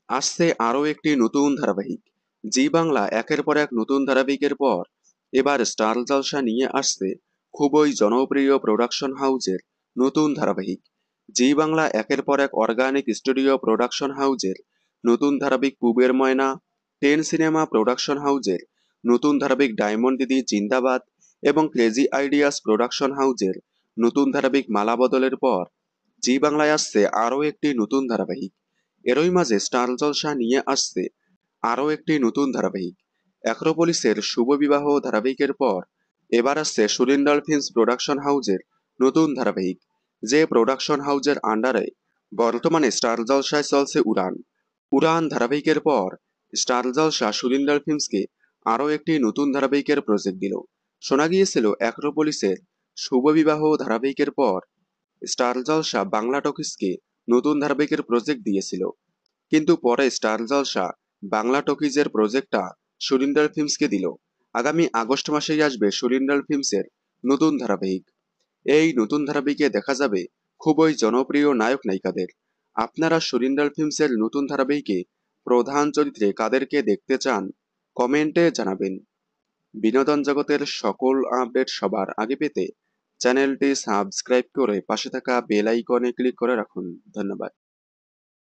আসছে আরও একটি নতুন ধারাবাহিক। জি বাংলা একের পর এক নতুন ধারাবাহিকের পর এবার স্টার জলসা নিয়ে আসছে খুবই জনপ্রিয় প্রোডাকশন হাউজের নতুন ধারাবাহিক। জি বাংলা একের পর এক অর্গানিক স্টুডিও প্রোডাকশন হাউজের নতুন ধারাবাহিক পুবের ময়না, টেন সিনেমা প্রোডাকশন হাউজের নতুন ধারাবাহিক ডায়মন্ড দিদি জিন্দাবাদ এবং ক্রেজি আইডিয়াস প্রোডাকশন হাউজের নতুন ধারাবাহিক মালা বদলের পর জি বাংলায় আসছে আরও একটি নতুন ধারাবাহিক। এরই মাঝে স্টার জলসা নিয়ে আসছে আরও একটি নতুন ধারাবাহিক। অ্যাক্রোপলিসের শুভ বিবাহ ধারাবাহিকের পর এবার আসছে সুরিন্দাল ফিল্মস প্রোডাকশন হাউজের নতুন ধারাবাহিক, যে প্রোডাকশন হাউজের আন্ডারে বর্তমানে স্টার জলসায় চলছে উড়ান। উড়ান ধারাবাহিকের পর স্টার জলসা সুরিন্দাল ফিল্মসকে আরও একটি নতুন ধারাবাহিকের প্রজেক্ট দিল। শোনা গিয়েছিল অ্যাক্রোপলিসের শুভ বিবাহ ধারাবাহিকের পর স্টার জলসা বাংলা টকিজকে নতুন ধারাবাহিকের প্রজেক্ট দিয়েছিল, কিন্তু পরে স্টার জলসা বাংলা টকিজের প্রজেক্টটা সুরিন্দাল ফিল্মসকে দিল। আগামী আগস্ট মাসেই আসবে সুরিন্দাল ফিল্মসের নতুন ধারাবাহিক। এই নতুন ধারাবাহিকে দেখা যাবে খুবই জনপ্রিয় নায়ক নায়িকাদের। আপনারা সুরিন্দাল ফিল্মসের নতুন ধারাবাহিকে প্রধান চরিত্রে কাদেরকে দেখতে চান কমেন্টে জানাবেন। বিনোদন জগতের সকল আপডেট সবার আগে পেতে চ্যানেলটি সাবস্ক্রাইব করে পাশে থাকা বেল আইকনে ক্লিক করে রাখুন। ধন্যবাদ।